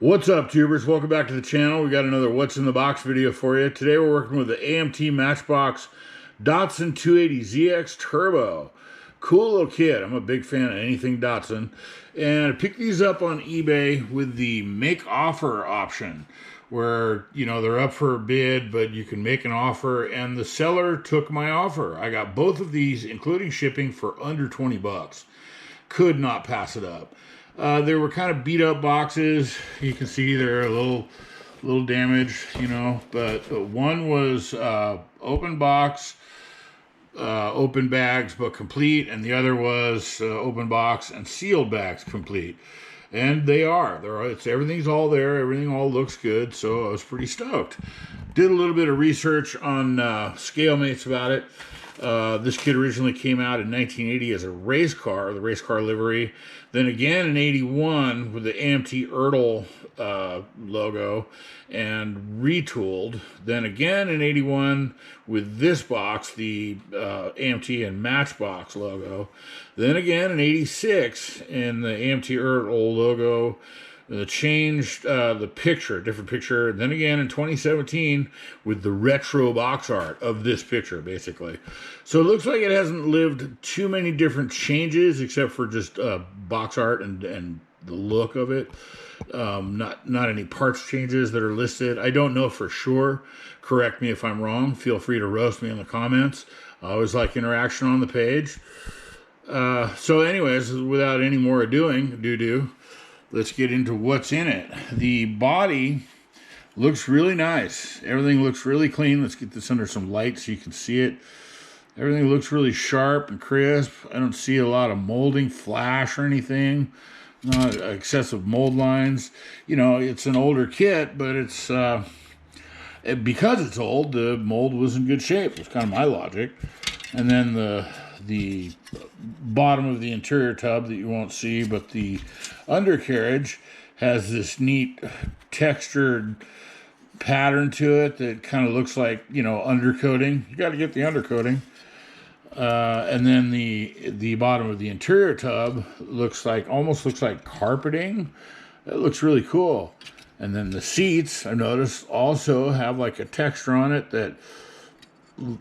What's up, tubers? Welcome back to the channel. We got another What's in the Box video for you. Today we're working with the AMT Matchbox Datsun 280zx Turbo. Cool little kit. I'm a big fan of anything Datsun. And I picked these up on eBay with the make offer option, where, you know, they're up for a bid, but you can make an offer, and the seller took my offer. I got both of these, including shipping, for under 20 bucks. Could not pass it up. They were kind of beat up boxes. You can see they're a little damaged, you know, but one was open box, open bags but complete, and the other was open box and sealed bags complete. And everything's all there, everything all looks good, so I was pretty stoked. Did a little bit of research on ScaleMates about it. This kit originally came out in 1980 as a race car, the race car livery. Then again in 81 with the AMT Ertl logo and retooled. Then again in 81 with this box, the AMT and Matchbox logo. Then again in 86 in the AMT Ertl logo. Changed the picture, different picture. Then again in 2017 with the retro box art of this picture, basically. So it looks like it hasn't lived too many different changes, except for just box art and the look of it. Not any parts changes that are listed. I don't know for sure. Correct me if I'm wrong. Feel free to roast me in the comments. I always like interaction on the page. So anyways, without any more ado, let's get into what's in it. The body looks really nice. Everything looks really clean. Let's get this under some light so you can see it. Everything looks really sharp and crisp. I don't see a lot of molding, flash, or anything. Not excessive mold lines. You know, it's an older kit, but it's because it's old, the mold was in good shape. It's kind of my logic. And then the bottom of the interior tub that you won't see, but the undercarriage has this neat textured pattern to it that kind of looks like, you know, undercoating. You got to get the undercoating. And then the bottom of the interior tub almost looks like carpeting. It looks really cool. And then the seats, I noticed, also have like a texture on it that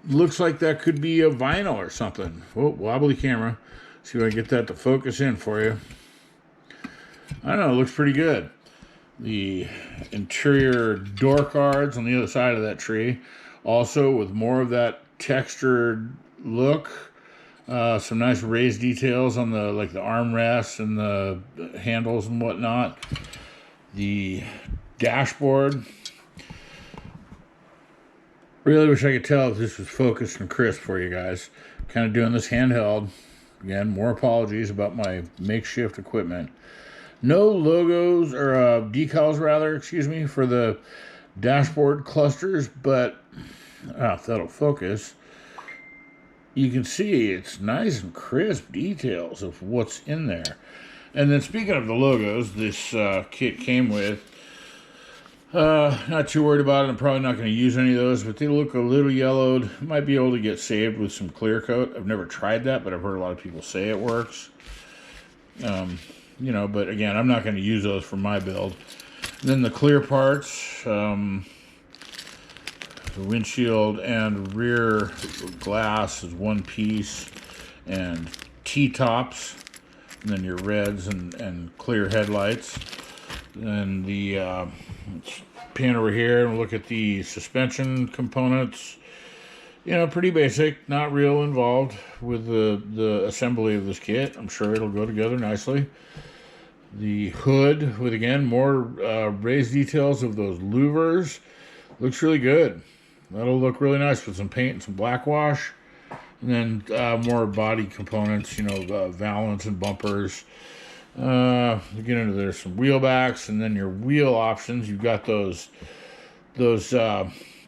looks like that could be a vinyl or something. Oh, wobbly camera. See if I can get that to focus in for you. I don't know, it looks pretty good. The interior door cards on the other side of that tree, also with more of that textured look. Some nice raised details on the armrests and the handles and whatnot. The dashboard. Really wish I could tell if this was focused and crisp for you guys. Kind of doing this handheld. Again, more apologies about my makeshift equipment. No logos, or decals rather, excuse me, for the dashboard clusters, but if that'll focus, you can see it's nice and crisp details of what's in there. And then speaking of the logos, this kit came with, not too worried about it. I'm probably not going to use any of those, but they look a little yellowed. Might be able to get saved with some clear coat. I've never tried that, but I've heard a lot of people say it works. You know, but again, I'm not going to use those for my build. And then the clear parts, the windshield and rear glass is one piece, and T-tops, and then your reds and clear headlights. And the pan over here and look at the suspension components. You know, pretty basic, not real involved with the assembly of this kit. I'm sure it'll go together nicely. The hood with, again, more raised details of those louvers. Looks really good. That'll look really nice with some paint and some black wash. And then more body components, you know, valance and bumpers. You get into there's some wheel backs, and then your wheel options. You've got those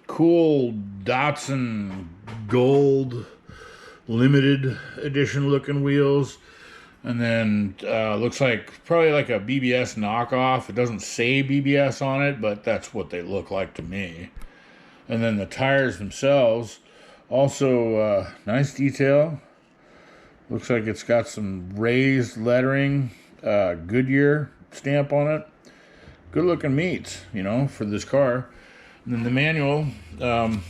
cool Datsun gold limited edition looking wheels, and then looks like probably like a BBS knockoff. It doesn't say BBS on it, but that's what they look like to me. And then the tires themselves, also nice detail. Looks like it's got some raised lettering, Goodyear stamp on it. good looking meats, you know, for this car. And then the manual, kind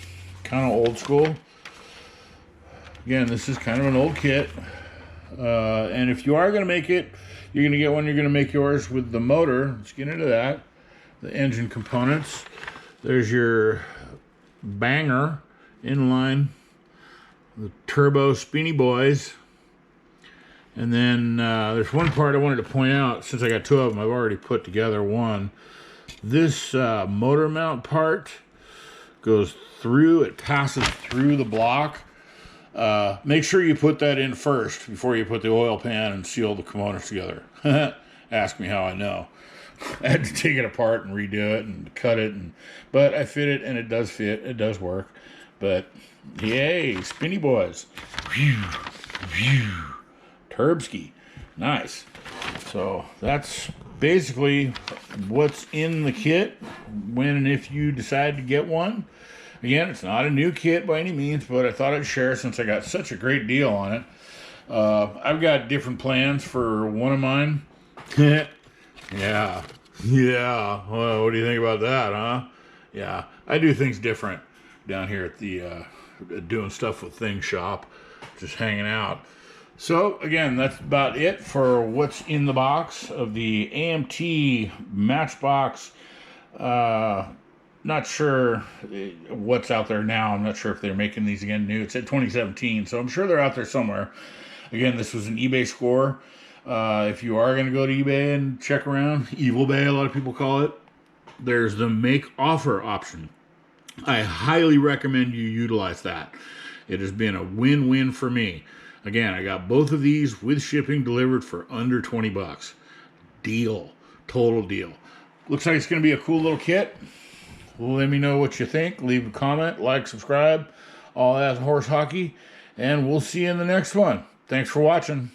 of old school. Again, this is kind of an old kit. And if you are going to make it, you're going to get one, you're going to make yours with the motor. Let's get into that. The engine components. There's your banger inline, the turbo Spinny Boys. And then there's one part I wanted to point out, since I got two of them, I've already put together one. This motor mount part goes through, it passes through the block. Make sure you put that in first before you put the oil pan and seal the components together. Ask me how I know. I had to take it apart and redo it and cut it, but I fit it, and it does fit. It does work. But yay, Spinny Boys. Turbski. Nice. So that's basically what's in the kit when and if you decide to get one. Again, it's not a new kit by any means, but I thought I'd share since I got such a great deal on it. I've got different plans for one of mine. Yeah. Well, what do you think about that, huh? Yeah, I do things different down here at the doing stuff with Things shop, just hanging out. So again, that's about it for what's in the box of the AMT Matchbox. Not sure what's out there now. I'm not sure if they're making these again new. It said 2017, so I'm sure they're out there somewhere. Again, this was an eBay score. If you are going to go to eBay and check around, Evil Bay, a lot of people call it, there's the make offer option. I highly recommend you utilize that. It has been a win-win for me. Again, I got both of these with shipping delivered for under 20 bucks. Deal. Total deal. Looks like it's going to be a cool little kit. Let me know what you think. Leave a comment, like, subscribe, all that horse hockey, and we'll see you in the next one. Thanks for watching.